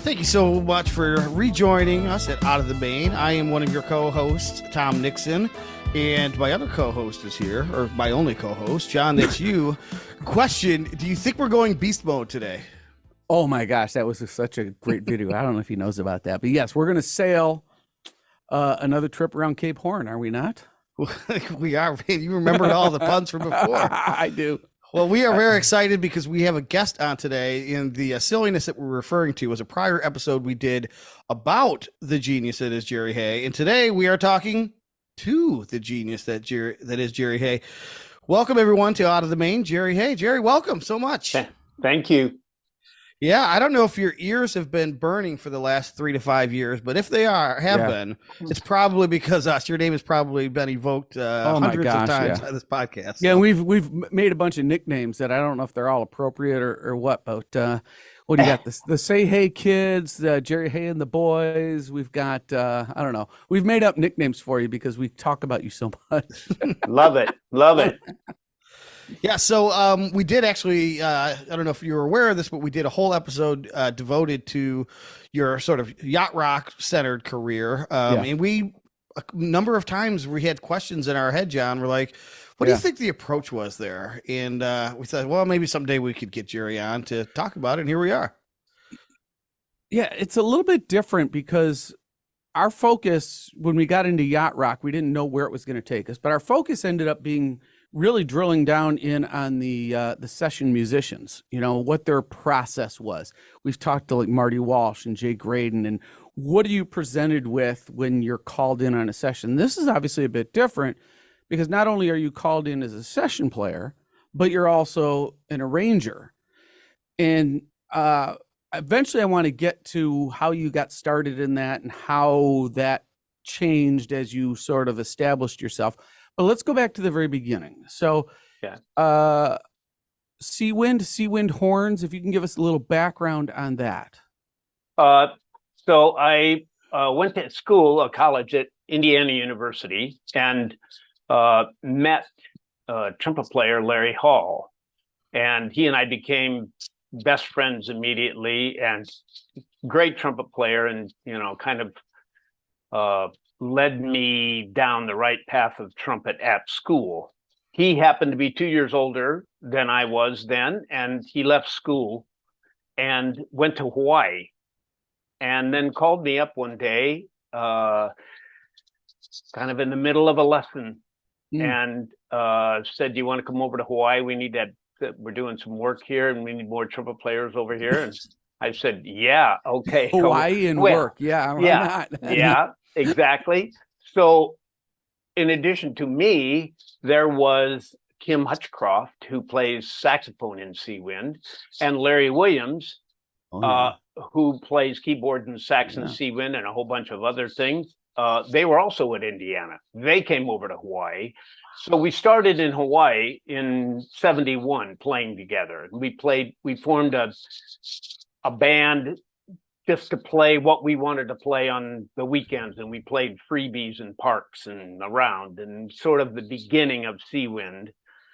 Thank you so much for rejoining us at Out of the Main. I am one of your co-hosts, Tom Nixon, and my other co-host is here, or my only co-host, John. That's you. Question: do you think we're going beast mode today? Oh my gosh, that was such a great video. I don't know if he knows about that, but yes, we're going to sail another trip around Cape Horn, are we not? We are. You remembered all the puns from before. I do. Well, we are very excited because we have a guest on today, and the silliness that we're referring to was a prior episode we did about the genius that is Jerry Hay, and today we are talking to the genius that is Jerry Hay. Welcome everyone to Out of the Main, Jerry Hay. Jerry, welcome so much. Thank you. Yeah, I don't know if your ears have been burning for the last 3 to 5 years, but if they have been, it's probably because your name has probably been evoked hundreds of times on this podcast. Yeah, so. We've made a bunch of nicknames that I don't know if they're all appropriate or what, but what do you got? The Say Hey Kids, Jerry Hay and the Boys. We've got, I don't know. We've made up nicknames for you because we talk about you so much. Love it. Love it. Yeah, so we did actually, I don't know if you were aware of this, but we did a whole episode devoted to your sort of yacht rock centered career. And a number of times we had questions in our head, John. We're like, what do you think the approach was there? And we thought, well, maybe someday we could get Jerry on to talk about it. And here we are. Yeah, it's a little bit different because our focus, when we got into yacht rock, we didn't know where it was going to take us. But our focus ended up being really drilling down in on the session musicians, you know, what their process was. We've talked to like Marty Walsh and Jay Graydon, and what are you presented with when you're called in on a session? This is obviously a bit different because not only are you called in as a session player, but you're also an arranger. And eventually I want to get to how you got started in that and how that changed as you sort of established yourself. But let's go back to the very beginning. So, Seawind horns, if you can give us a little background on that. So I went to college at Indiana University, and met trumpet player Larry Hall. And he and I became best friends immediately, and great trumpet player, and, you know, kind of led me down the right path of trumpet at school. He happened to be 2 years older than I was then, and he left school and went to Hawaii, and then called me up one day, kind of in the middle of a lesson, and said, do you want to come over to Hawaii? We need that. We're doing some work here, and we need more trumpet players over here. And I said, yeah, okay. Hawaii and work. Yeah. Why not? Yeah. Exactly. So in addition to me, there was Kim Hutchcroft, who plays saxophone in Seawind, and Larry Williams, who plays keyboard and sax in Seawind and a whole bunch of other things. They were also at Indiana. They came over to Hawaii. So we started in Hawaii in 71 playing together. We formed a band just to play what we wanted to play on the weekends, and we played freebies in parks and around, and sort of the beginning of Seawind.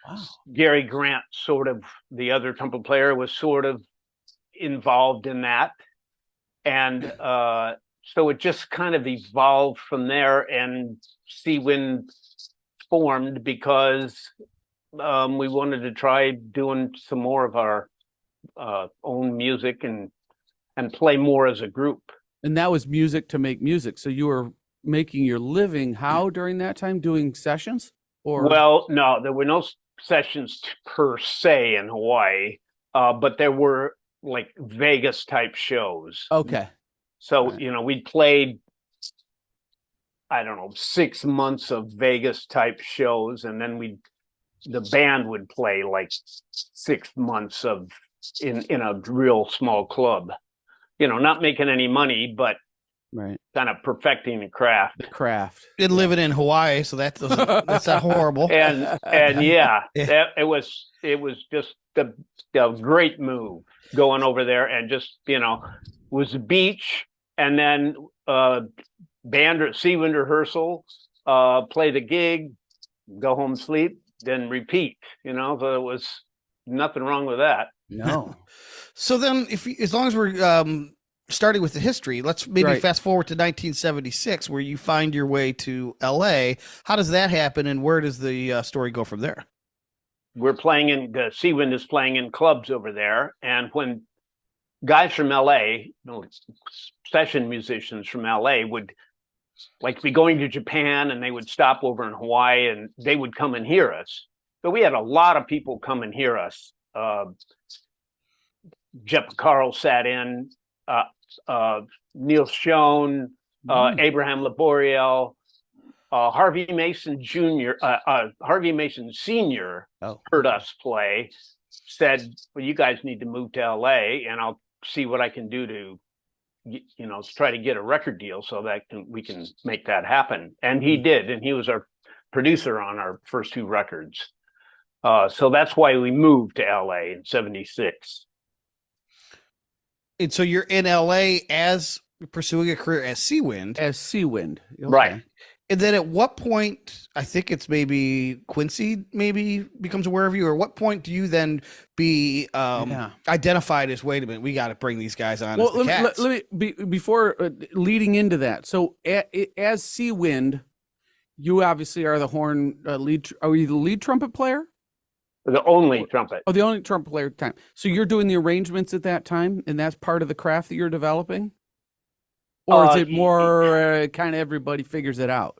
Wow. Gary Grant, sort of the other trumpet player, was sort of involved in that, and so it just kind of evolved from there, and Seawind formed because we wanted to try doing some more of our own music and play more as a group. And that was music to make music. So you were making your living how during that time, doing sessions? Or well, no, there were no sessions per se in Hawaii, but there were like Vegas type shows. Okay. So, you know, we played, I don't know, 6 months of Vegas type shows, and then the band would play like 6 months of in a real small club. You know, not making any money, but kind of perfecting the craft. Did living in Hawaii, so that's not horrible. And it was just a great move going over there, and just, you know, was the beach, and then band or Seawind rehearsal, play the gig, go home, sleep, then repeat. You know, so it was nothing wrong with that. No. So then, as long as we're starting with the history, let's maybe fast forward to 1976, where you find your way to LA. How does that happen, and where does the story go from there? We're playing in the Seawind is playing in clubs over there, and when guys from LA, session musicians from LA, would like be going to Japan, and they would stop over in Hawaii, and they would come and hear us. So we had a lot of people come and hear us. Jeff Carl sat in, Neil Schoen, Abraham Laboriel, Harvey Mason Jr., Harvey Mason Sr. Heard us play, said, well, you guys need to move to LA, and I'll see what I can do to, try to get a record deal so that we can make that happen. And he did, and he was our producer on our first 2 records. So that's why we moved to LA in 76. And so you're in LA as pursuing a career as Seawind. As Seawind. Okay. Right. And then at what point, I think it's maybe Quincy maybe becomes aware of you, or what point do you then be identified as, wait a minute, we got to bring these guys on as the Cats? Let me before leading into that. So as Seawind, you obviously are the horn lead. Are you the lead trumpet player? The only trumpet. Oh, the only trumpet player at the time. So you're doing the arrangements at that time, and that's part of the craft that you're developing? Or is it more kind of everybody figures it out?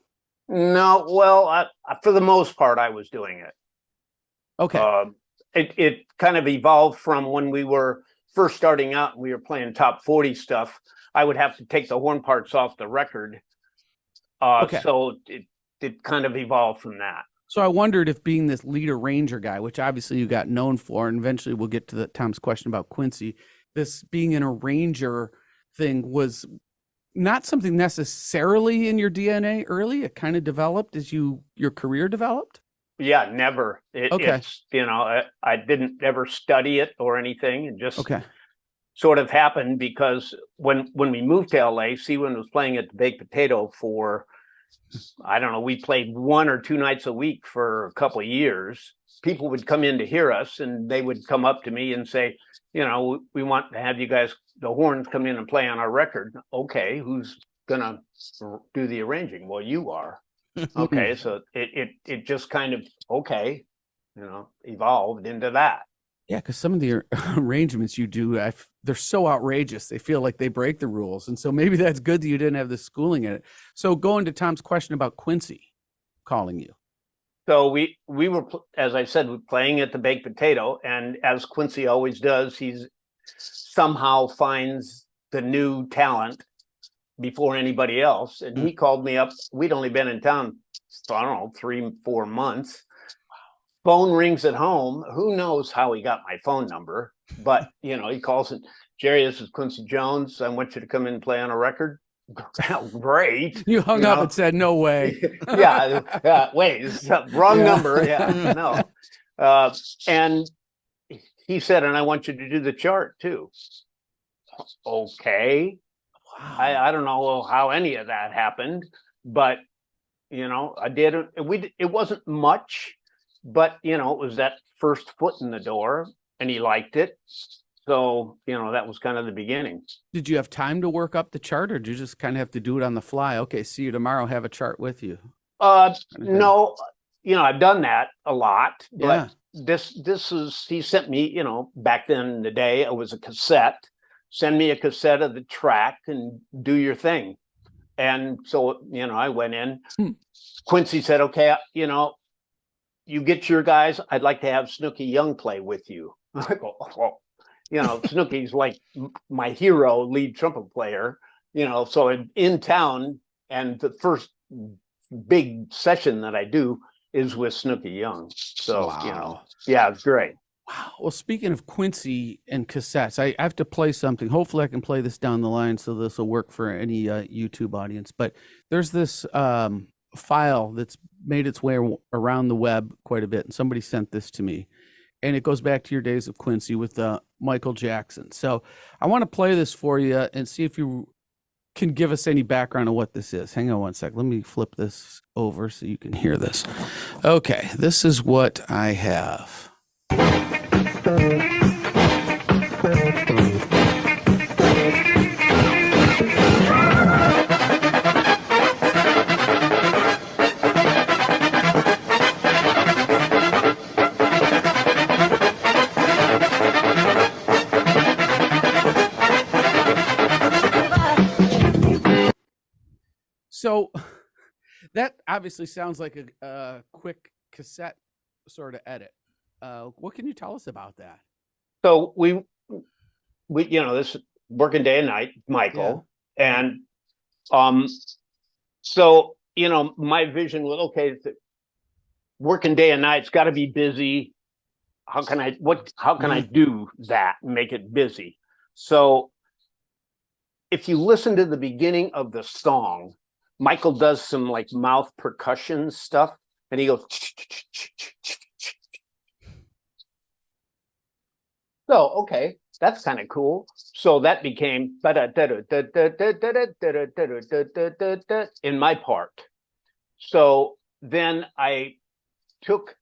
No, well, for the most part, I was doing it. Okay. It kind of evolved from when we were first starting out and we were playing top 40 stuff. I would have to take the horn parts off the record. So it kind of evolved from that. So I wondered if being this lead arranger guy, which obviously you got known for, and eventually we'll get to Tom's question about Quincy, this being an arranger thing was not something necessarily in your DNA early. It kind of developed as your career developed. Yeah, never. It's, I didn't ever study it or anything. It just sort of happened because when we moved to LA, Seawind was playing at the Baked Potato for, I don't know, we played 1 or 2 nights a week for a couple of years. People would come in to hear us, and they would come up to me and say, we want to have you guys, the horns, come in and play on our record. Okay, who's gonna do the arranging? Well, you are. Okay, so it just kind of evolved into that. Yeah, because some of the arrangements you do, they're so outrageous. They feel like they break the rules. And so maybe that's good that you didn't have the schooling in it. So going to Tom's question about Quincy calling you. So we were, as I said, playing at the Baked Potato. And as Quincy always does, he's somehow finds the new talent before anybody else. And he called me up. We'd only been in town, I don't know, 3-4 months. Phone rings at home. Who knows how he got my phone number? But, he calls it, Jerry, this is Quincy Jones. I want you to come in and play on a record. Great. You hung up and said, no way. Wait, it's the wrong number. Yeah, no. And he said, and I want you to do the chart too. Okay. Wow. I don't know how any of that happened, but, I did it. It wasn't much. But, it was that first foot in the door, and he liked it. So, that was kind of the beginning. Did you have time to work up the chart, or did you just kind of have to do it on the fly? Okay, see you tomorrow, have a chart with you. No, I've done that a lot. But this is, he sent me, back then in the day, it was a cassette. Send me a cassette of the track and do your thing. And so, I went in. Quincy said, okay, you get your guys. I'd like to have Snooky Young play with you. I go, Snooky's like my hero lead trumpet player, so in town. And the first big session that I do is with Snooky Young. So, it's great. Wow. Well, speaking of Quincy and cassettes, I have to play something. Hopefully I can play this down the line so this will work for any YouTube audience. But there's this file that's made its way around the web quite a bit, and somebody sent this to me, and it goes back to your days of Quincy with Michael Jackson. So I want to play this for you and see if you can give us any background on what this is. Hang on one sec. Let me flip this over so you can hear this. Okay, this is what I have. So that obviously sounds like a quick cassette sort of edit. What can you tell us about that? So we this working day and night, Michael, and so my vision was, okay, working day and night, it's got to be busy. How can I do that and make it busy? So if you listen to the beginning of the song, Michael does some like mouth percussion stuff, and he goes. So, okay, that's kind of cool. So that became in my part. So then I took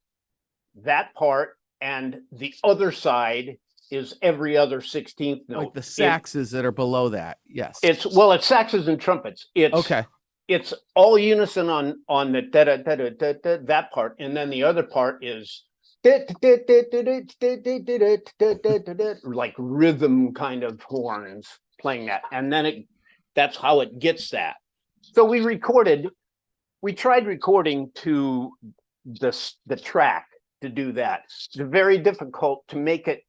that part, and the other side is every other 16th note. Like the saxes that are below that. Yes. It's saxes and trumpets. It's all unison on the that part, and then the other part is like rhythm kind of horns playing that, and then that's how it gets that. So we tried recording to the track to do that. It's very difficult to make it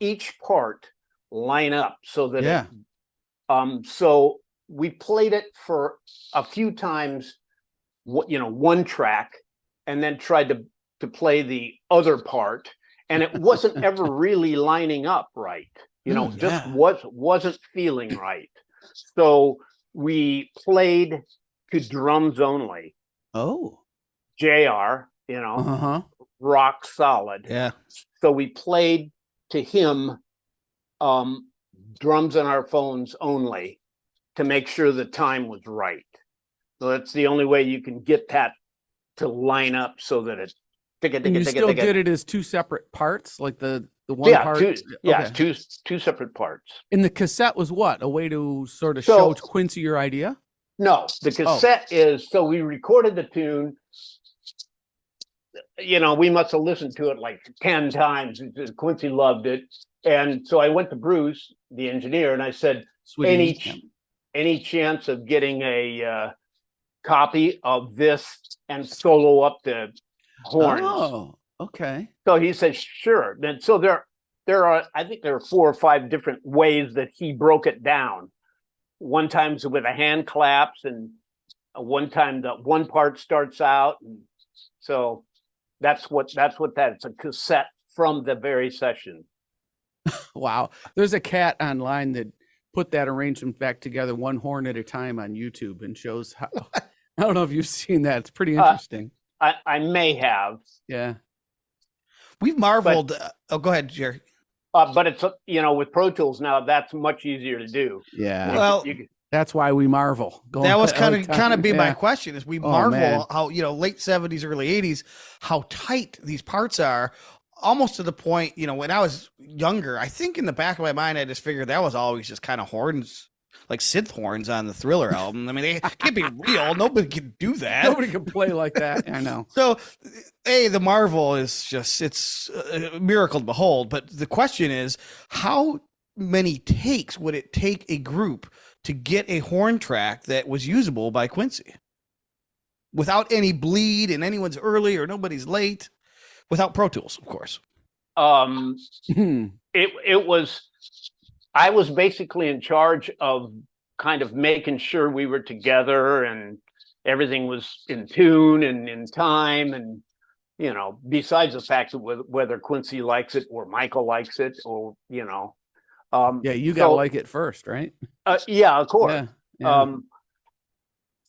each part line up so that so we played it for a few times, one track, and then tried to play the other part, and it wasn't ever really lining up right. Just wasn't feeling right. So we played to drums only. Oh, JR, rock solid. Yeah. So we played to him drums on our phones only to make sure the time was right. So that's the only way you can get that to line up so that it's. And you still did it as two separate parts, like the one part. Two separate parts. And the cassette was what? A way to sort of show Quincy your idea? No, the cassette is, so we recorded the tune. We must have listened to it like 10 times. Quincy loved it. And so I went to Bruce, the engineer, and I said, any chance of getting a copy of this and solo up the horns? Oh, okay. So he said, sure. Then so there are, I think there are 4 or 5 different ways that he broke it down. One time's with a hand claps, and one time the one part starts out, and so that's what it's a cassette from the very session. Wow. There's a cat online that put that arrangement back together one horn at a time on YouTube and shows how. I don't know if you've seen that. It's pretty interesting. I may have. Yeah. We've marveled. Go ahead, Jerry. But it's, with Pro Tools now, that's much easier to do. Yeah. Well, that's why we marvel. That was kind of be my question, is we marvel how, late 70s, early 80s, how tight these parts are, almost to the point, when I was younger, I think in the back of my mind, I just figured that was always just kind of horns, like synth horns on the Thriller album. I mean, they can't be real. Nobody can do that. Nobody can play like that. I know. So, the marvel is just, it's a miracle to behold. But the question is, how many takes would it take a group to get a horn track that was usable by Quincy without any bleed and anyone's early or nobody's late, without Pro Tools, of course? It was, I was basically in charge of kind of making sure we were together and everything was in tune and in time. And, besides the fact of whether Quincy likes it or Michael likes it, or, you gotta like it first, right? Yeah, of course. Yeah.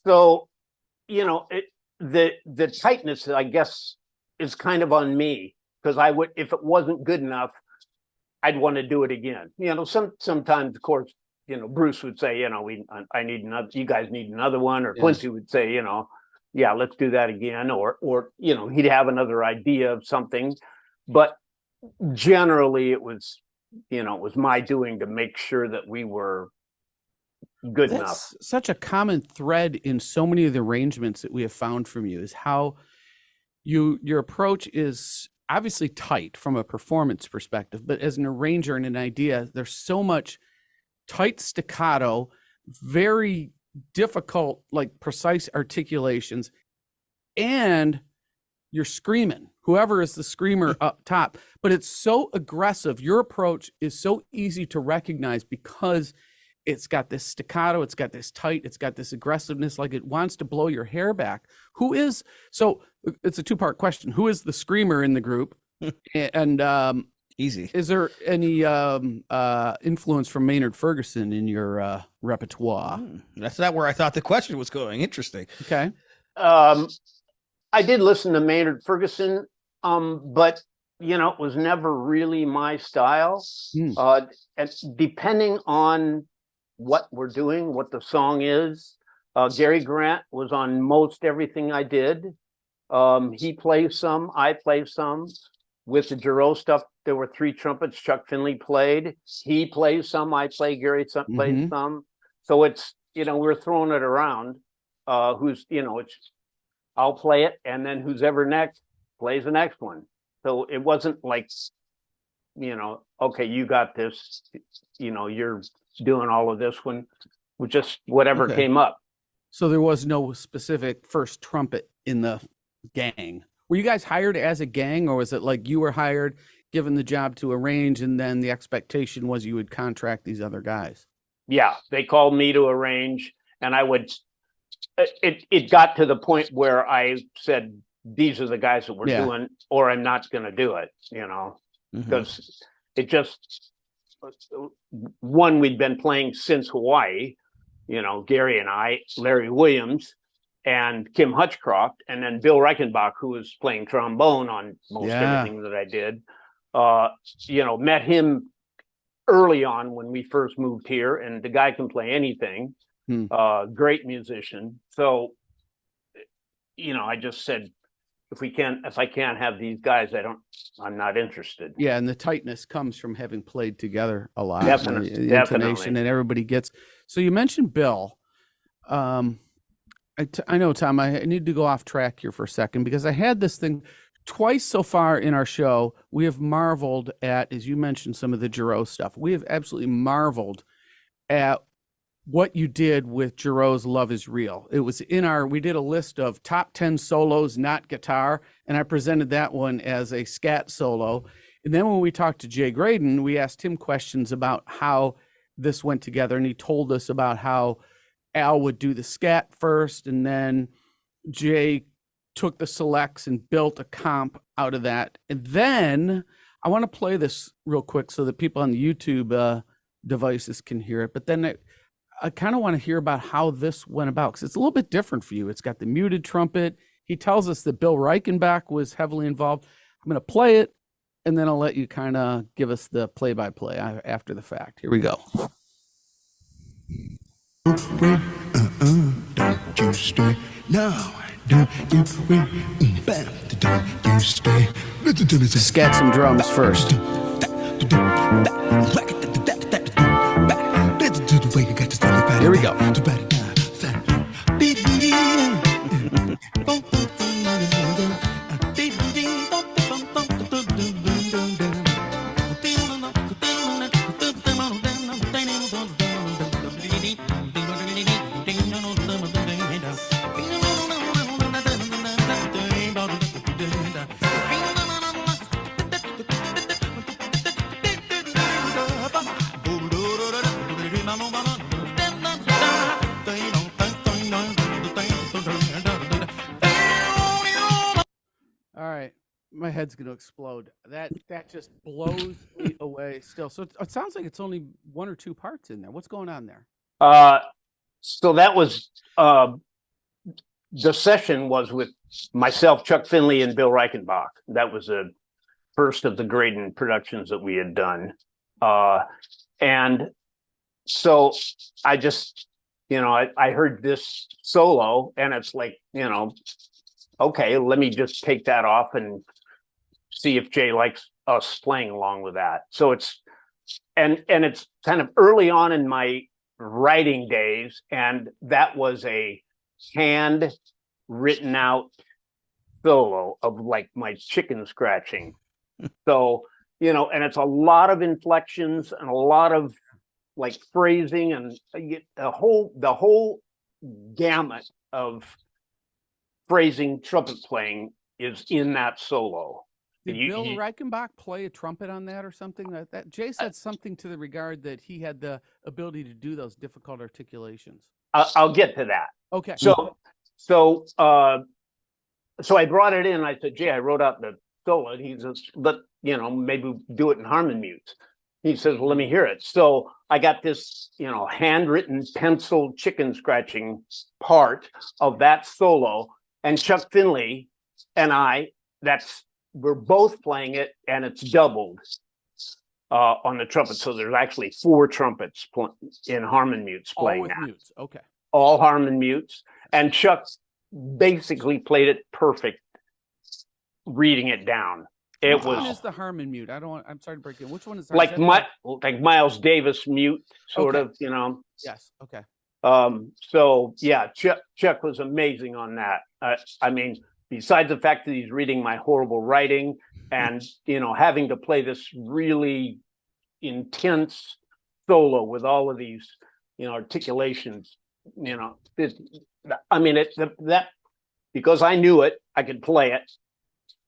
So, the tightness, I guess, is kind of on me, because I would, if it wasn't good enough, I'd want to do it again. Sometimes, of course, Bruce would say, I need another, you guys need another one, or Quincy would say, yeah, let's do that again, or he'd have another idea of something. But generally it was my doing to make sure that we were good enough. Such a common thread in so many of the arrangements that we have found from you is how your approach is obviously tight from a performance perspective, but as an arranger and an idea, there's so much tight staccato, very difficult, like precise articulations, and you're screaming, whoever is the screamer up top, but it's so aggressive. Your approach is so easy to recognize because it's got this staccato, it's got this tight, it's got this aggressiveness, like it wants to blow your hair back. So it's a two-part question. Who is the screamer in the group? And easy. Is there any influence from Maynard Ferguson in your repertoire? That's not where I thought the question was going. Interesting. Okay. I did listen to Maynard Ferguson, but it was never really my style. And depending on what we're doing, what the song is, Gary Grant was on most everything I did. He plays some, I play some. With the Giroux stuff, there were 3 trumpets Chuck Finley played. He plays some, I play, Gary plays some. So it's, we're throwing it around. I'll play it, and then who's ever next plays the next one. So it wasn't like, okay, you got this, you're doing all of this one, with just whatever came up. So there was no specific first trumpet in the gang. Were you guys hired as a gang, or was it like you were hired, given the job to arrange, and then the expectation was you would contract these other guys? Yeah, they called me to arrange, and I would. It got to the point where I said, "These are the guys that we're doing, or I'm not going to do it." Because it just one, we'd been playing since Hawaii. Gary and I, Larry Williams, and Kim Hutchcroft, and then Bill Reichenbach, who was playing trombone on most everything that I did. Met him early on when we first moved here, and the guy can play anything. Great musician. So, I just said, if I can't have these guys, I'm not interested. Yeah, and the tightness comes from having played together a lot. Definitely. And everybody gets. So you mentioned Bill. I know, Tom, I need to go off track here for a second, because I had this thing twice so far in our show. We have marveled at, as you mentioned, some of the Giroux stuff. We have absolutely marveled at what you did with Giroux's Love Is Real. It was we did a list of top 10 solos, not guitar, and I presented that one as a scat solo. And then when we talked to Jay Graydon, we asked him questions about how this went together, and he told us about how Al would do the scat first, and then Jay took the selects and built a comp out of that. And then I want to play this real quick so that people on the YouTube devices can hear it. But then I kind of want to hear about how this went about, because it's a little bit different for you. It's got the muted trumpet. He tells us that Bill Reichenbach was heavily involved. I'm going to play it, and then I'll let you kind of give us the play-by-play after the fact. Here we go. Don't you stay now? Don't you don't you stay? Listen to me. Scat some drums first. Here we go. My head's going to explode. That just blows me away still. So it sounds like it's only 1 or 2 parts in there. What's going on there? So that was the session was with myself, Chuck Finley, and Bill Reichenbach. That was the first of the Graydon productions that we had done. And so I just, I heard this solo, and it's like, okay, let me just take that off and see if Jay likes us playing along with that. So it's it's kind of early on in my writing days, and that was a hand written out solo of like my chicken scratching. So, and it's a lot of inflections and a lot of like phrasing, and the whole gamut of phrasing, trumpet playing is in that solo. Did Bill Reichenbach play a trumpet on that or something like that? Jay said something to the regard that he had the ability to do those difficult articulations. I'll get to that. Okay. So I brought it in. I said, Jay, I wrote out the solo. He says, but maybe do it in harmon mutes. He says, well, let me hear it. So I got this, handwritten pencil chicken scratching part of that solo, and Chuck Finley and we're both playing it, and it's doubled on the trumpet. So there's actually 4 trumpets in harmon mutes playing all with that. Mutes. Okay. All harmon mutes, and Chuck basically played it perfect, reading it down. Which one is the harmon mute? I'm sorry to break in. Which one is like Miles Davis mute, sort of, Yes. Okay. So yeah, Chuck was amazing on that. I mean, besides the fact that he's reading my horrible writing and having to play this really intense solo with all of these articulations, because I knew it, I could play it.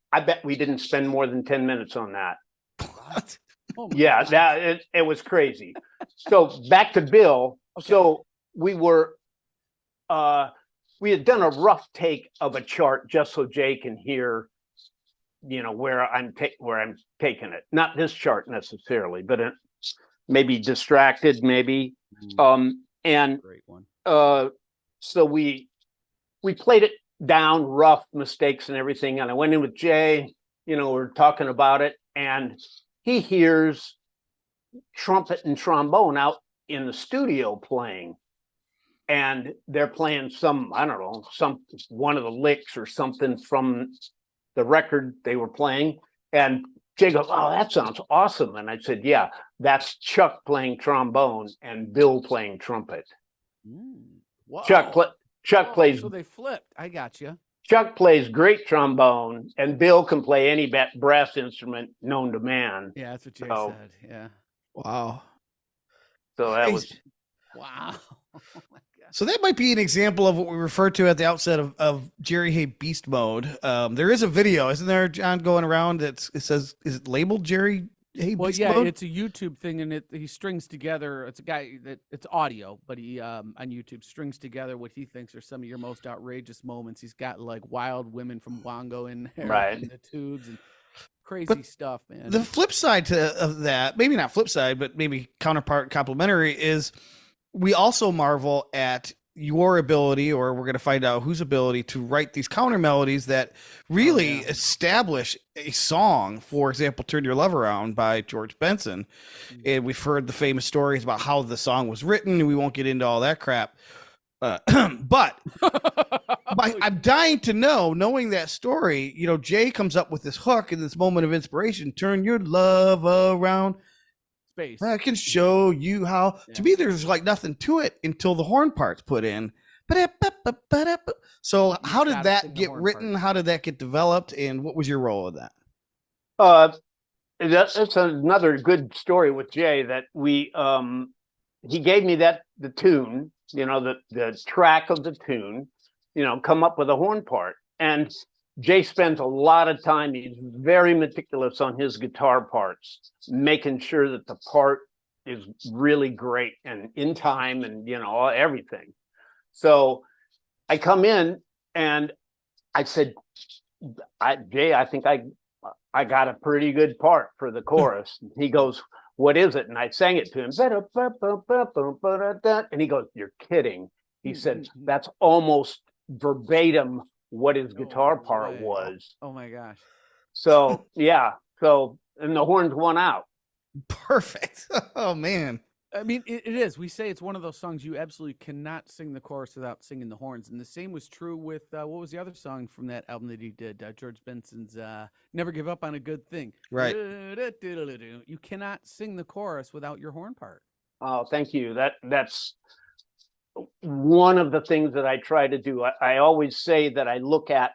I bet we didn't spend more than 10 minutes on that. What? Oh yeah, it was crazy. So back to Bill. Okay. So we had done a rough take of a chart just so Jay can hear, where I'm taking it. Not this chart necessarily, but maybe distracted, maybe. And great one. So we played it down, rough, mistakes and everything. And I went in with Jay, we're talking about it, and he hears trumpet and trombone out in the studio playing. And they're playing one of the licks or something from the record they were playing. And Jay goes, oh, that sounds awesome. And I said, yeah, that's Chuck playing trombone and Bill playing trumpet. Chuck plays. So they flipped. I got you. Chuck plays great trombone, and Bill can play any brass instrument known to man. Yeah, that's what Jay said. Yeah. Wow. So that was. Wow. Oh my God. So that might be an example of what we refer to at the outset of Jerry Hay Beast Mode. There is a video, isn't there, John, going around it says, is it labeled Jerry Hay Beast Mode? It's a YouTube thing, and he strings together. It's a guy it's audio, but he on YouTube strings together what he thinks are some of your most outrageous moments. He's got like wild women from Wango in there, right, and the tubes and crazy stuff, man. The flip side of that, maybe not flip side, but maybe counterpart complementary, is we also marvel at your ability, or we're going to find out whose ability, to write these counter melodies that really establish a song. For example, Turn Your Love Around by George Benson. And we've heard the famous stories about how the song was written, and we won't get into all that crap. But I'm dying to knowing that story, Jay comes up with this hook in this moment of inspiration, turn your love around. Space. I can show you how. To me, there's like nothing to it until the horn part's put in. So how did that get written? How did that get developed? And what was your role in that? That's another good story with Jay, that he gave me the tune, the track of the tune, come up with a horn part. And Jay spends a lot of time. He's very meticulous on his guitar parts, making sure that the part is really great and in time and, everything. So I come in and I said, Jay, I think I got a pretty good part for the chorus. He goes, what is it? And I sang it to him. And he goes, you're kidding. He said, that's almost verbatim what his guitar part was. Oh my gosh. So yeah. And the horns won out. Perfect. Oh man. I mean, it is. We say it's one of those songs you absolutely cannot sing the chorus without singing the horns. And the same was true with, what was the other song from that album that he did? George Benson's Never Give Up on a Good Thing. Right. You cannot sing the chorus without your horn part. Oh, thank you. That's one of the things that I try to do. I always say that I look at,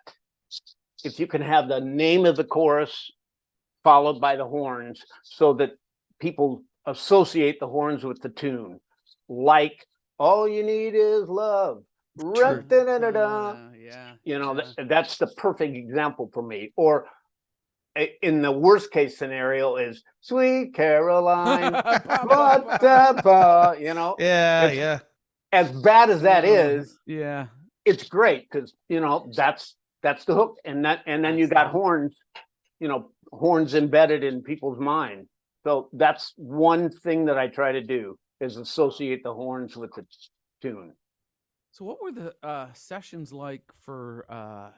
if you can have the name of the chorus followed by the horns, so that people associate the horns with the tune, like all you need is love, Yeah. You know, that's the perfect example for me. Or in the worst case scenario is Sweet Caroline. You know, Yeah. as bad as that is, yeah, it's great because, you know, that's the hook. And then you got horns, you know, horns embedded in people's mind. So that's one thing that I try to do is associate the horns with the tune. So what were the sessions like for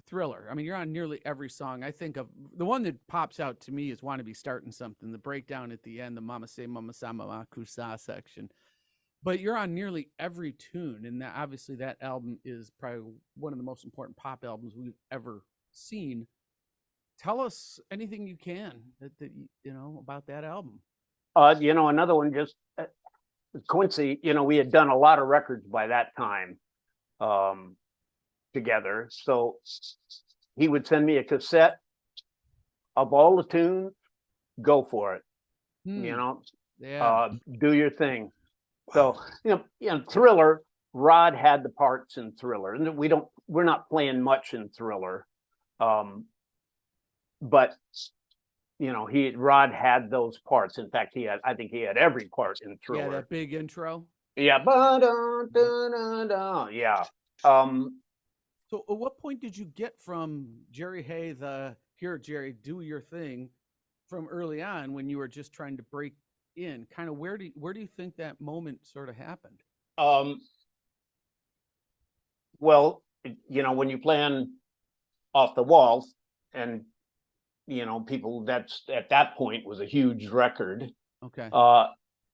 Thriller? I mean, you're on nearly every song. I think of the one that pops out to me is "Wanna Be Starting Something," the breakdown at the end, the "Mama Say Mama Sa Mama Kusa" section. But you're on nearly every tune, and that, obviously that album is probably one of the most important pop albums we've ever seen. Tell us anything you can that you know about that album. You know, another one, just Quincy, you know, we had done a lot of records by that time together. So he would send me a cassette of all the tunes, go for it. You know, do your thing. So, you know, Thriller, Rod had the parts in Thriller, and we're not playing much in Thriller. But you know, Rod had those parts. In fact, I think he had every part in Thriller. Yeah, that big intro. Yeah. Yeah. So at what point did you get from Jerry Hay, here, Jerry, do your thing, from early on when you were just trying to break in? Kind of where do you think that moment sort of happened? Well, you know, when you plan Off the Walls, and you know, people, that's at that point was a huge record. Okay.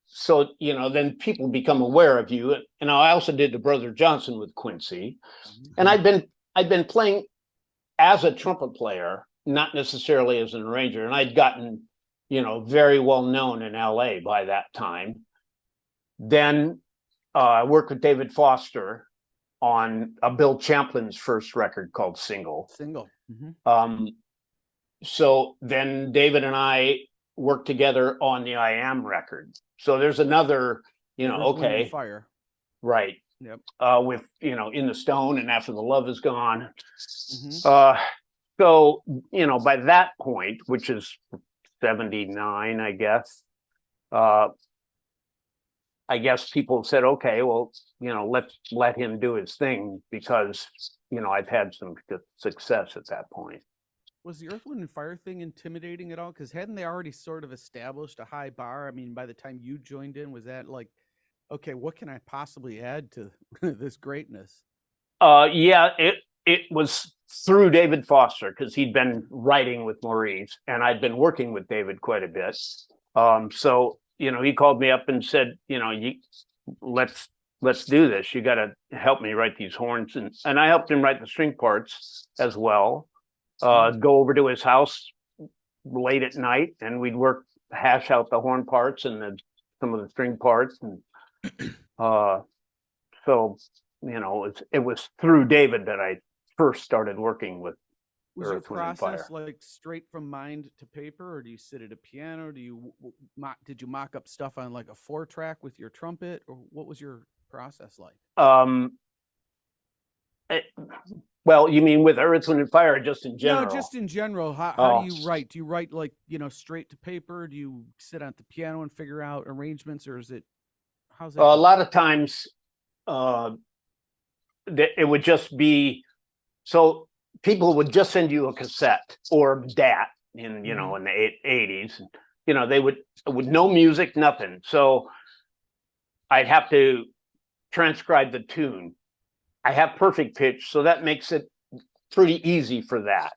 So, you know, then people become aware of you. And I also did the Brother Johnson with Quincy. And I'd been playing as a trumpet player, not necessarily as an arranger. And I'd gotten, you know, very well known in LA by that time. Then I worked with David Foster on Bill Champlin's first record called Single. So then David and I worked together on the I Am record. So there's another, you know, okay, Fire, right? Yep. With, you know, In the Stone and After the Love Is Gone. So, you know, by that point, which is 79, I guess people said, okay, well, you know, let's let him do his thing, because, you know, I've had some good success at that point. Was the Earth, Wind, and Fire thing intimidating at all? Because hadn't they already sort of established a high bar? I mean, by the time you joined in, was that like, okay, what can I possibly add to this greatness? Yeah, it was through David Foster, because he'd been writing with Maurice, and I'd been working with David quite a bit. So, you know, he called me up and said, you know, let's do this. You got to help me write these horns, and I helped him write the string parts as well. Go over to his house late at night, and we'd hash out the horn parts and some of the string parts, and so, you know, it was through David that I first started working with. Was your process like straight from mind to paper, or do you sit at a piano? Did you mock up stuff on like a 4-track with your trumpet, or what was your process like? Well, you mean with Earth, Wind, and Fire, or just in general? No, just in general. How do you write? Do you write like, you know, straight to paper? Do you sit at the piano and figure out arrangements, or is it, how's that? A lot of times, it would just be, so people would just send you a cassette or DAT in, you know, in the 80s. You know, they would, with no music, nothing. So I'd have to transcribe the tune. I have perfect pitch, so that makes it pretty easy for that.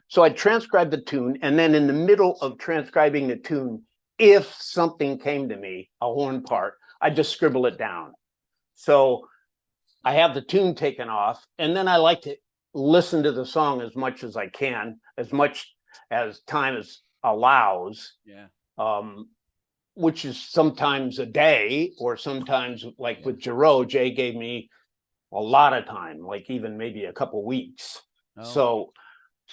So I'd transcribe the tune, and then in the middle of transcribing the tune, if something came to me, a horn part, I'd just scribble it down. So I have the tune taken off, and then I like to listen to the song as much as I can, as much as time as allows. Yeah. Which is sometimes a day, or sometimes, like with Jay gave me a lot of time, like even maybe a couple weeks. So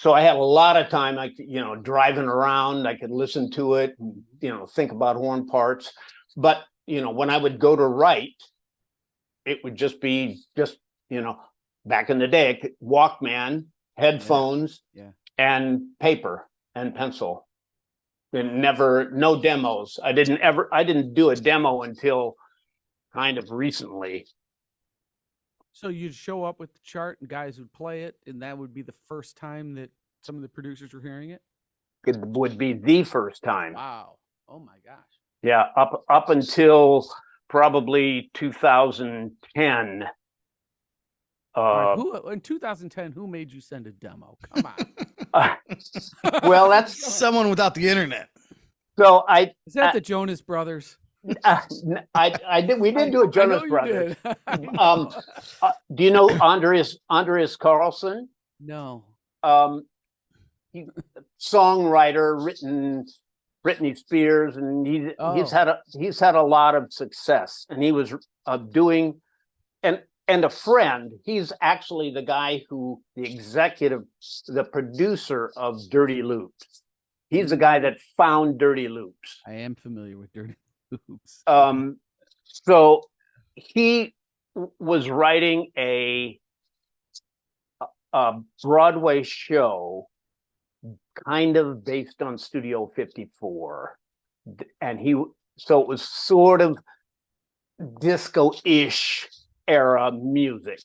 I had a lot of time, like, you know, driving around, I could listen to it, and, you know, think about horn parts. But, you know, when I would go to write, it would just be back in the day, Walkman, headphones, and paper and pencil. And no demos. I didn't do a demo until kind of recently. So you'd show up with the chart and guys would play it, and that would be the first time that some of the producers were hearing it? It would be the first time. Wow. Oh my gosh. Yeah, up until probably 2010. In 2010, who made you send a demo? Come on. Well, that's someone without the internet. So is that the Jonas Brothers? I did. We did do a Jonas Brothers. Do you know Andreas Carlson? No. Songwriter, written Britney Spears, and he's had a lot of success. And he was doing and a friend. He's actually the guy the producer of Dirty Loops. He's the guy that found Dirty Loops. I am familiar with Dirty Loops. So he was writing a Broadway show kind of based on Studio 54. And so it was sort of disco-ish era music.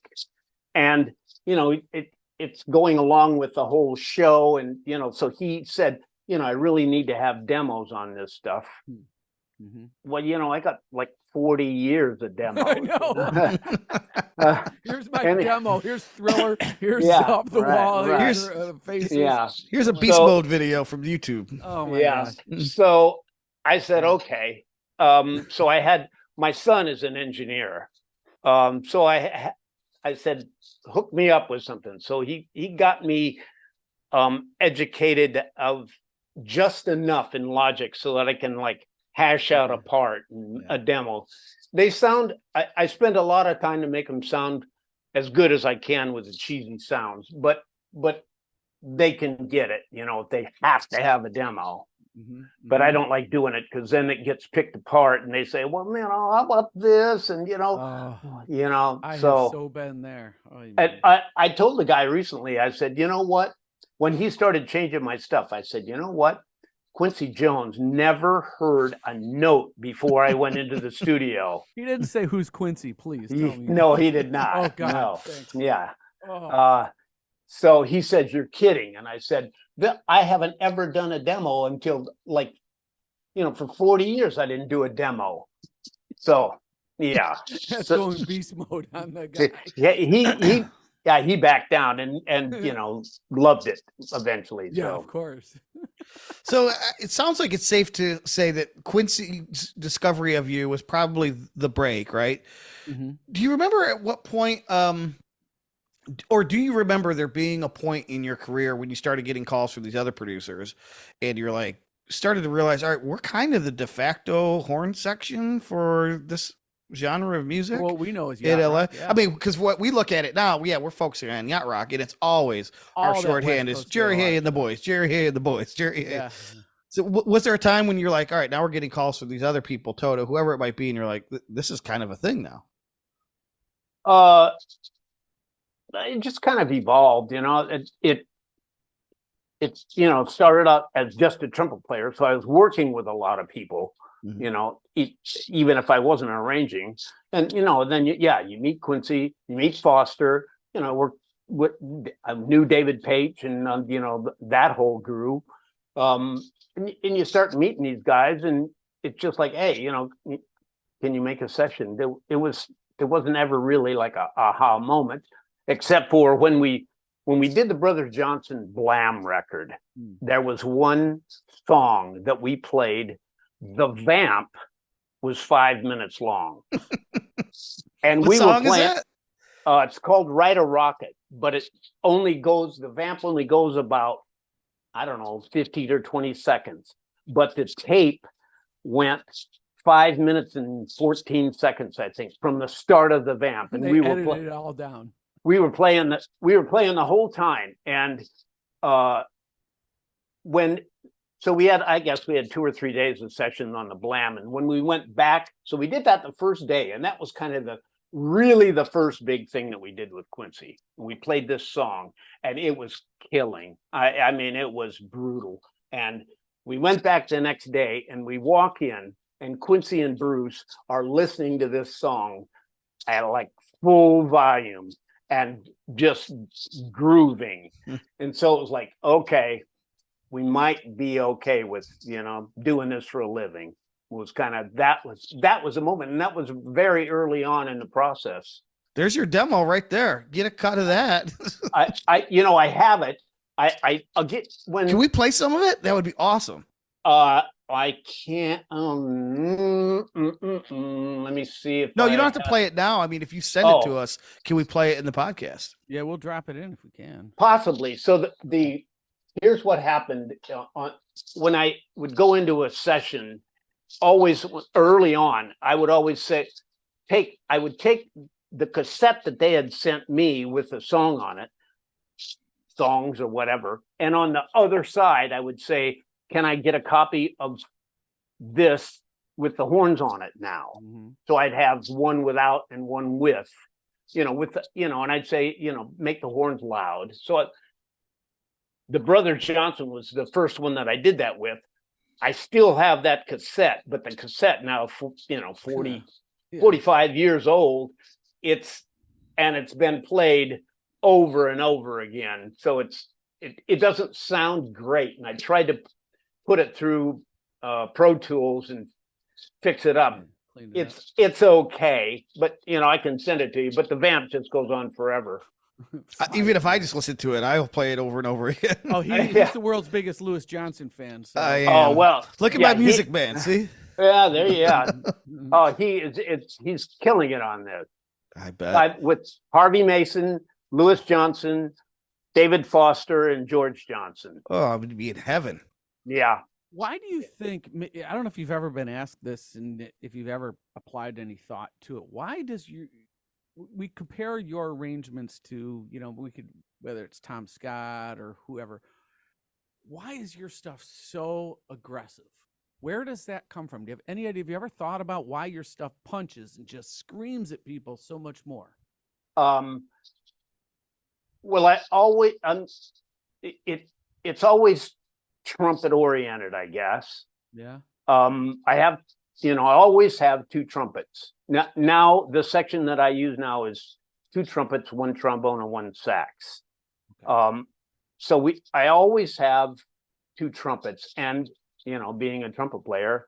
And, it's going along with the whole show. And, so he said, I really need to have demos on this stuff. Mm-hmm. Well, I got like 40 years of demos. I know. Here's my demo. Here's Thriller. Here's Off the Wall. Right. Here's Faces. Yeah. Here's a Beast Mode video from YouTube. Oh my God. So I said, okay. So I had, my son is an engineer. So I said, hook me up with something. So he got me educated of just enough in Logic so that I can like hash out a part and a demo. They sound, I spend a lot of time to make them sound as good as I can with the cheesy sounds, but they can get it, they have to have a demo. Mm-hmm. But I don't like doing it because then it gets picked apart and they say, well, man, how about this? And, I have so been there. And I told the guy recently, I said, you know what? When he started changing my stuff, I said, you know what? Quincy Jones never heard a note before I went into the studio. He didn't say who's Quincy, please tell me. No, he did not. Oh, God. No. Thanks. Yeah. Oh. So he said, you're kidding. And I said, I haven't ever done a demo until for 40 years, I didn't do a demo. So, yeah. That's going beast mode on the guy. Yeah, he backed down and loved it eventually. Yeah, so. Of course. So it sounds like it's safe to say that Quincy's discovery of you was probably the break, right? Mm-hmm. Do you remember at what point, or do you remember there being a point in your career when you started getting calls from these other producers and you're like, started to realize, all right, we're kind of the de facto horn section for this genre of music? Well, we know is yacht rock, I mean, because what we look at it now, we're focusing on yacht rock, and it's always our shorthand is Jerry Hay and the boys, Jerry Hay and the boys, Jerry Hay. Yeah. So was there a time when you're like, all right, now we're getting calls from these other people, Toto, whoever it might be, and you're like, this is kind of a thing now? It just kind of evolved, it started out as just a trumpet player, so I was working with a lot of people. Mm-hmm. Even if I wasn't arranging, and then you meet Quincy, you meet Foster, I knew David Page and that whole group, and you start meeting these guys, and it's just like, hey, can you make a session? It wasn't ever really like a aha moment, except for when we did the Brothers Johnson Blam record. There was one song that we played. The vamp was 5 minutes long. And what song is that? It's called Ride a Rocket, but the vamp only goes about, 15 or 20 seconds. But the tape went 5 minutes and 14 seconds, I think, from the start of the vamp. And we edited it all down. We were playing the whole time. And so we had 2 or 3 days of sessions on the Blam. And when we went back, so we did that the first day, and that was kind of really the first big thing that we did with Quincy. We played this song and it was killing. I mean, it was brutal. And we went back the next day and we walk in and Quincy and Bruce are listening to this song at like full volume and just grooving. And so it was like, okay, we might be okay with, doing this for a living. Was kind of that was a moment, and that was very early on in the process. There's your demo right there. Get a cut of that. I have it. I'll get when. Can we play some of it? That would be awesome. I can't. Let me see if. No, you don't have to play it now. I mean, if you send it to us, can we play it in the podcast? Yeah, we'll drop it in if we can. Possibly. So the here's what happened when I would go into a session. Always early on, I would always say, I would take the cassette that they had sent me with the song on it, songs or whatever, and on the other side, I would say, can I get a copy of this with the horns on it now? Mm-hmm. So I'd have one without and one with, and I'd say, make the horns loud. So the Brother Johnson was the first one that I did that with. I still have that cassette, but the cassette now, 45 years old, it's been played over and over again. So it doesn't sound great. And I tried to put it through Pro Tools and fix it up. It's okay, but I can send it to you, but the vamp just goes on forever. Even if I just listen to it, I'll play it over and over again. Oh, he's the world's biggest Louis Johnson fan. So. Oh well, look at my music man. See? Yeah, there you are. Oh, he's killing it on this. I bet. With Harvey Mason, Louis Johnson, David Foster, and George Johnson. Oh, I would be in heaven. Yeah. Why do you think? I don't know if you've ever been asked this, and if you've ever applied any thought to it. Why does we compare your arrangements to, we could, whether it's Tom Scott or whoever, why is your stuff so aggressive? Where does that come from? Do you have any idea? Have you ever thought about why your stuff punches and just screams at people so much more? Well, I always, it's always trumpet oriented, I guess. Yeah. I have, I always have two trumpets. Now the section that I use now is two trumpets, one trombone, and one sax. Okay. So I always have two trumpets, and being a trumpet player,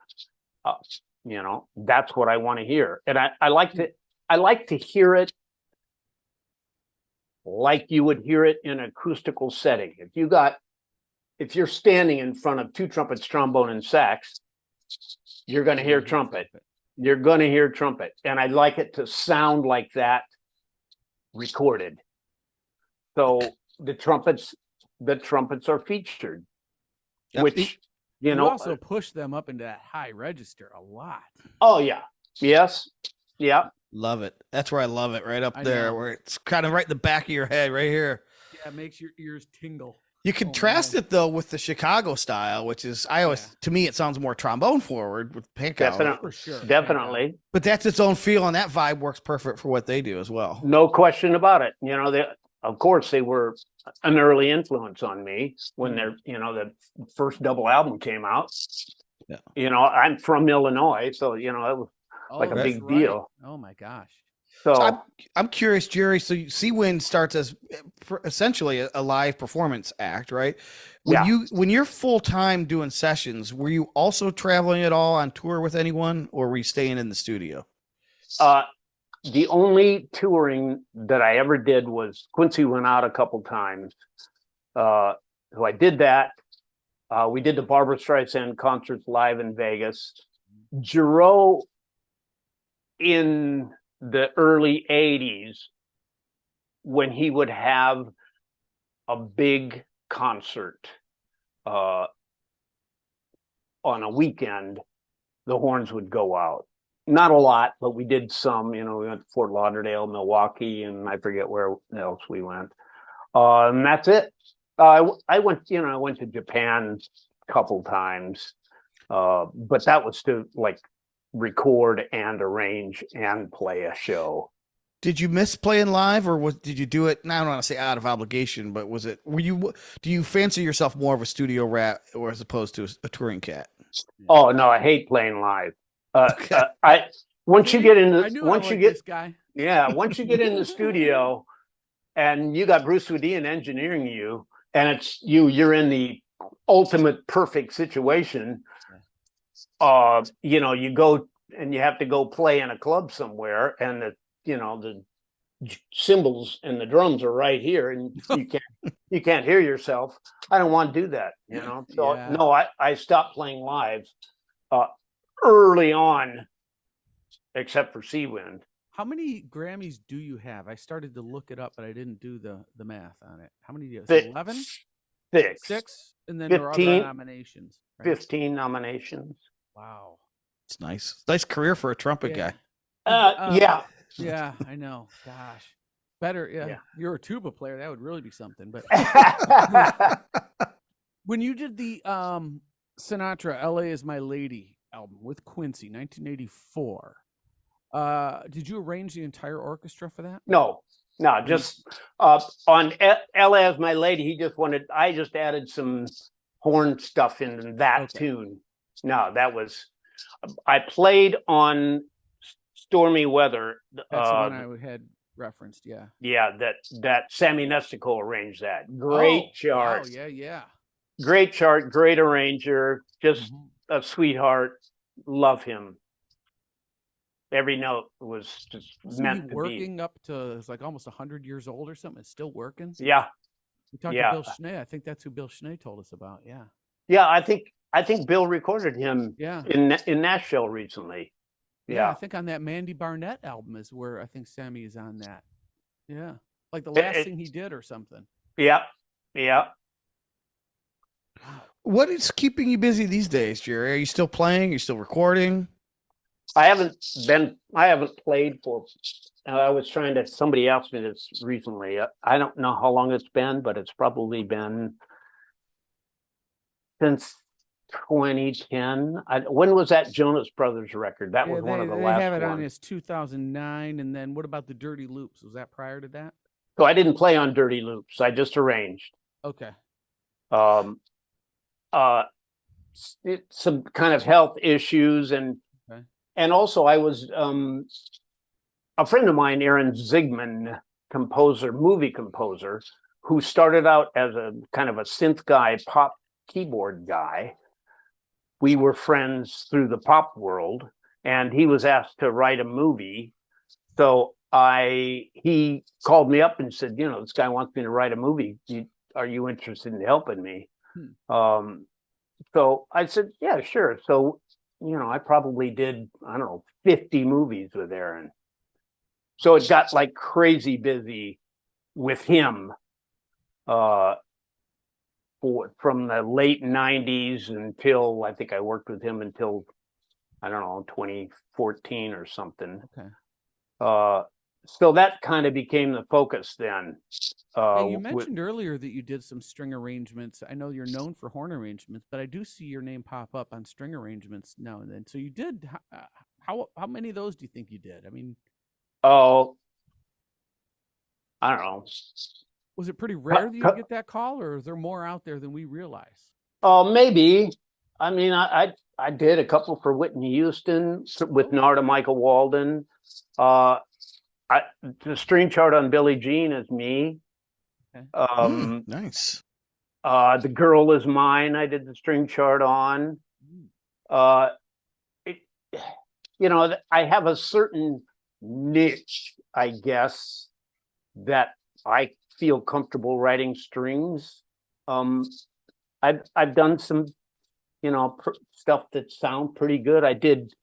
that's what I want to hear, and I like to hear it like you would hear it in an acoustical setting. If you're standing in front of two trumpets, trombone, and sax, you're going to hear trumpet. You're going to hear trumpet. And I like it to sound like that recorded. So the trumpets are featured, which, you also push them up into that high register a lot. Oh, yeah. Yes. Yeah. Love it. That's where I love it, right up there, where it's kind of right in the back of your head, right here. Yeah, it makes your ears tingle. You contrast it though with the Chicago style, which is to me it sounds more trombone forward with Pankow. Definitely, for sure. Definitely. But that's its own feel, and that vibe works perfect for what they do as well. No question about it. Of course, they were an early influence on me when the first double album came out. Yeah. I'm from Illinois, so it was like a big deal. Oh my gosh. So I'm curious, Jerry. So Seawind starts as essentially a live performance act, right? When you're full time doing sessions, were you also traveling at all on tour with anyone, or were you staying in the studio? The only touring that I ever did was Quincy went out a couple times. So I did that. We did the Barbra Streisand concerts live in Vegas. Giroux in the early 80s, when he would have a big concert on a weekend, the horns would go out. Not a lot, but we did some. We went to Fort Lauderdale, Milwaukee, and I forget where else we went. And that's it. I went to Japan a couple times, but that was to record and arrange and play a show. Did you miss playing live, or did you do it? I don't want to say out of obligation, but do you fancy yourself more of a studio rat or as opposed to a touring cat? Oh no, I hate playing live. Okay. Once you get into I knew I liked this guy. once you get in the studio and you got Bruce Woodian engineering you, and you're in the ultimate perfect situation. You go and you have to go play in a club somewhere, and the cymbals and the drums are right here, and you can't hear yourself. I don't want to do that, So no, I stopped playing live early on, except for Seawind. How many Grammys do you have? I started to look it up, but I didn't do the math on it. How many do you have? 11? Six, and then 15, there are other nominations. Right? 15 nominations. Wow. It's nice. Nice career for a trumpet guy. Yeah. Yeah, I know. Gosh. Better, yeah. You're a tuba player. That would really be something. But when you did the Sinatra, LA is My Lady album with Quincy, 1984, did you arrange the entire orchestra for that? No, just on LA is My Lady, I just added some horn stuff in that tune. No, I played on Stormy Weather. That's the one I had referenced, yeah. Yeah, that Sammy Nestico arranged that. Great chart. Oh, yeah. Great chart, great arranger, just a sweetheart. Love him. Every note was just meant to working up to, it's like almost 100 years old or something. It's still working. Yeah. We talked to Bill Schnee. I think that's who Bill Schnee told us about. Yeah. Yeah, I think Bill recorded him in Nashville recently. Yeah, I think on that Mandy Barnett album is where I think Sammy is on that. Yeah. Like the last thing he did or something. Yeah. What is keeping you busy these days, Jerry? Are you still playing? Are you still recording? I haven't played for, somebody asked me this recently. I don't know how long it's been, but it's probably been since 2010. When was that Jonas Brothers record? That was one of the last ones. They have it on his 2009. And then what about the Dirty Loops? Was that prior to that? So I didn't play on Dirty Loops. I just arranged. Okay. Some kind of health issues and also I was a friend of mine, Aaron Zigman, movie composer, who started out as a kind of a synth guy, pop keyboard guy. We were friends through the pop world, and he was asked to write a movie. So he called me up and said, this guy wants me to write a movie. Are you interested in helping me? So I said, yeah, sure. So, I probably did, 50 movies with Aaron. So it got like crazy busy with him from the late 90s until, I think I worked with him until, 2014 or something. Okay. So that kind of became the focus then. You mentioned earlier that you did some string arrangements. I know you're known for horn arrangements, but I do see your name pop up on string arrangements now and then. So you did. How many of those do you think you did? I mean, I don't know. Was it pretty rare that you get that call, or is there more out there than we realize? Maybe. I mean, I did a couple for Whitney Houston with Narda Michael Walden. The string chart on Billie Jean is me. Okay. Nice. The Girl Is Mine, I did the string chart on. I have a certain niche, I guess, that I feel comfortable writing strings. I've done some, stuff that sound pretty good. I did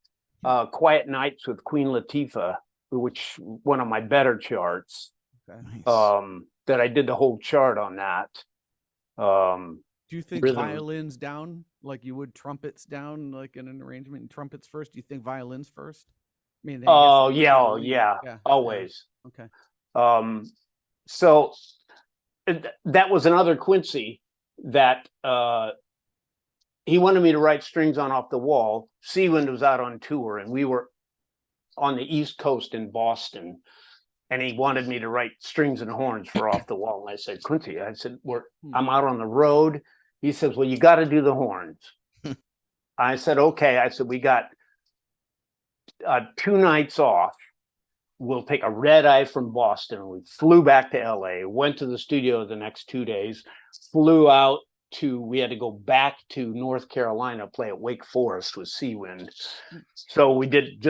Quiet Nights with Queen Latifah, which one of my better charts. Okay. Nice. That I did the whole chart on that. Do you think violins down like you would trumpets down, like in an arrangement, and trumpets first? Do you think violins first? I mean, yeah, always. Okay. So that was another Quincy that he wanted me to write strings on Off the Wall. Seawind was out on tour, and we were on the East Coast in Boston. and he wanted me to write strings and horns for Off the Wall. And I said, Quincy, I said, I'm out on the road. He says, well, you got to do the horns. I said, okay. I said, we got 2 nights off. We'll take a red eye from Boston. We flew back to LA, went to the studio the next 2 days, flew out we had to go back to North Carolina, play at Wake Forest with Seawind. So we did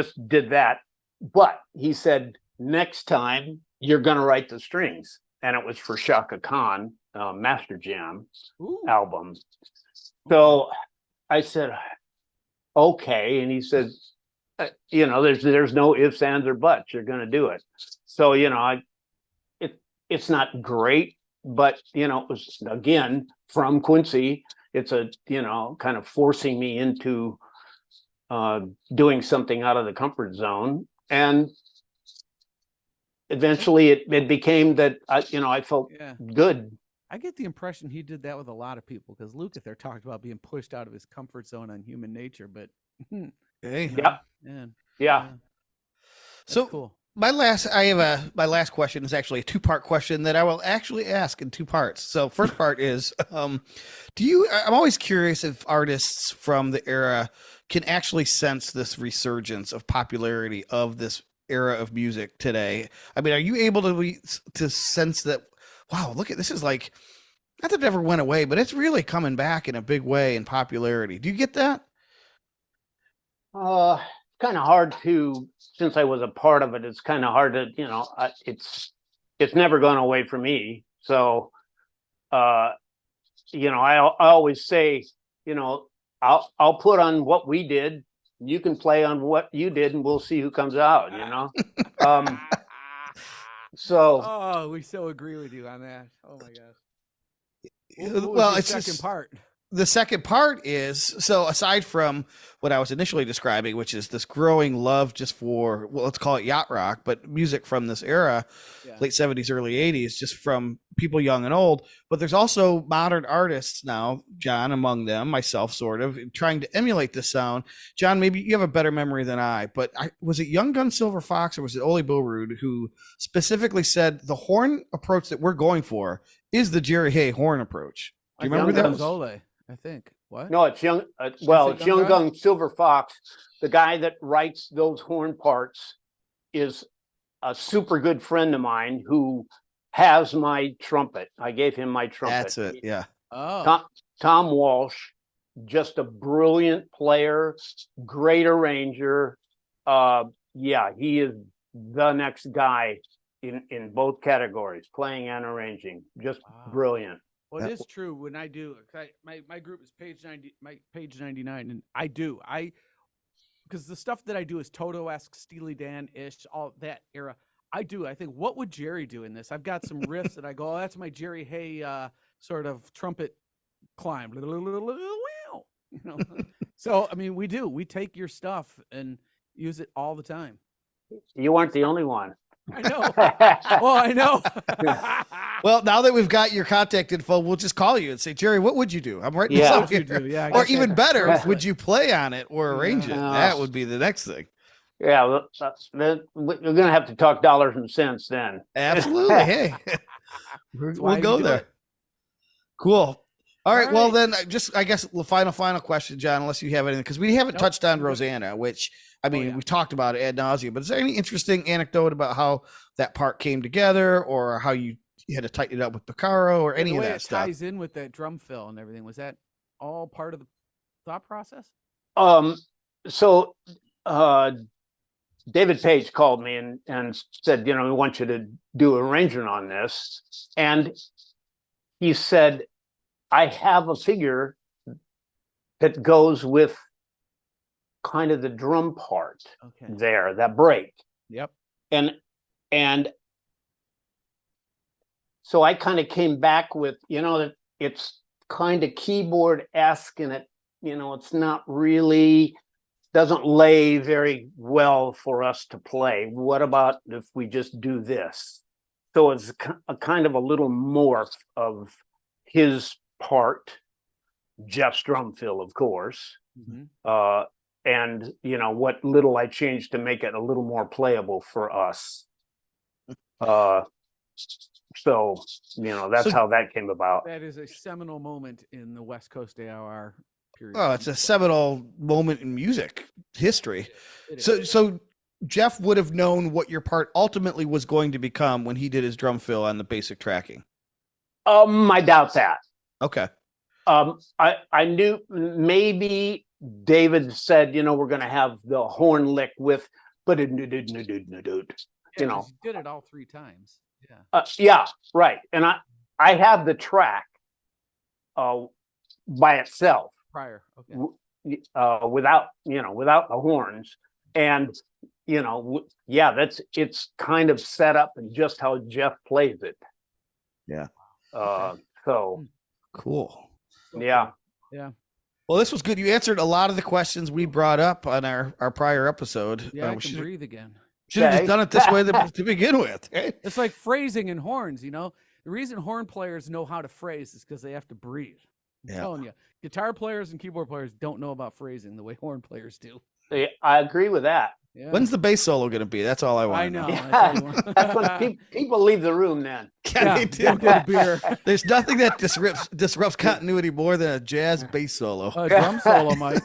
that. But he said, next time you're going to write the strings. And it was for Shaka Khan, Master Jam album. So I said, okay. And he said, there's no ifs, ands, or buts. You're going to do it. So, it's not great, but, it was, again, from Quincy, it's a, kind of forcing me into doing something out of the comfort zone. And eventually it became that, I felt good. I get the impression he did that with a lot of people, because Luke there talked about being pushed out of his comfort zone on Human Nature, but hey, yeah. So cool. My last question is actually a 2-part question that I will actually ask in 2 parts. So first part is, I'm always curious if artists from the era can actually sense this resurgence of popularity of this era of music today. I mean, are you able to sense that, wow, look at this, is like, not that it ever went away, but it's really coming back in a big way in popularity. Do you get that? Kind of hard to, since I was a part of it, it's kind of hard to, it's never gone away from me. So, I always say, I'll put on what we did. You can play on what you did, and we'll see who comes out, So. We so agree with you on that. Oh my gosh. Well, it's second part. The second part is, so aside from what I was initially describing, which is this growing love just for, well, let's call it yacht rock, but music from this era, late 70s, early 80s, just from people young and old. But there's also modern artists now, John among them, myself sort of, trying to emulate this sound. John, maybe you have a better memory than I, but was it Young Gun Silver Fox or was it Ole Billrood who specifically said the horn approach that we're going for is the Jerry Hay horn approach? Do you remember that? Was Ole, I think. What? No, it's Young. It's Young Gun Silver Fox. The guy that writes those horn parts is a super good friend of mine who has my trumpet. I gave him my trumpet. That's it. Yeah. Oh. Tom Walsh, just a brilliant player, great arranger. He is the next guy in both categories, playing and arranging. Just brilliant. Well, it is true when I do. My group is page 99, and because the stuff that I do is Toto-esque, Steely Dan-ish, all that era. I think, what would Jerry do in this? I've got some riffs that I go, oh, that's my Jerry Hay sort of trumpet climb. So, I mean, we take your stuff and use it all the time. You aren't the only one. I know. Well, I know. Well, now that we've got your contact info, we'll just call you and say, Jerry, what would you do? I'm writing this up here. Yeah, or even better, would you play on it or arrange it? That would be the next thing. Yeah, well, we're going to have to talk dollars and cents then. Absolutely. Hey, we'll go there. Cool. All right. Well, then I guess the final question, John, unless you have anything, because we haven't touched on Rosanna, which, I mean, we've talked about it ad nauseum, but is there any interesting anecdote about how that part came together or how you had to tighten it up with Picaro or any of that stuff? Ties in with that drum fill and everything. Was that all part of the thought process? So David Page called me and said, we want you to do an arrangement on this. And he said, I have a figure that goes with kind of the drum part there, that break. Yep. And so I kind of came back with, that it's kind of keyboard-esque and it's not really, doesn't lay very well for us to play. What about if we just do this? So it's a kind of a little morph of his part, Jeff's drum fill, of course. Mm-hmm. And what little I changed to make it a little more playable for us. So, that's how that came about. That is a seminal moment in the West Coast AOR period. Oh, it's a seminal moment in music history. It So, is. so Jeff would have known what your part ultimately was going to become when he did his drum fill on the basic tracking. I doubt that. Okay. I knew maybe David said, we're going to have the horn lick with, but Yeah, 'cause he did it all 3 times. Yeah. Yeah, right. And I have the track by itself Prior. Okay. without the horns, and it's kind of set up and just how Jeff plays it. Yeah. So Cool. yeah. Yeah. Well, this was good. You answered a lot of the questions we brought up on our prior episode. Yeah, I we can breathe again. should have just done it this way to begin with. Right? It's like phrasing and horns, The reason horn players know how to phrase is because they have to breathe. I'm telling you, guitar players and keyboard players don't know about phrasing the way horn players do. I agree with that. Yeah. When's the bass solo going to be? That's all I want. I know. That's when people leave the room then. Yeah, they do. Go get a beer. There's nothing that disrupts continuity more than a jazz bass solo. A drum solo might.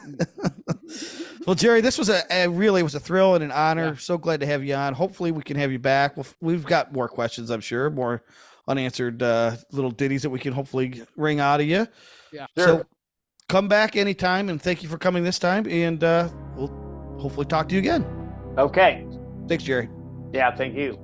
Well, Jerry, this was really was a thrill and an honor. Yeah. So glad to have you on. Hopefully we can have you back. We've got more questions, I'm sure, more unanswered little ditties that we can hopefully wring out of you. Yeah. Sure. So come back anytime, and thank you for coming this time, and we'll hopefully talk to you again. Okay. Thanks, Jerry. Yeah, thank you.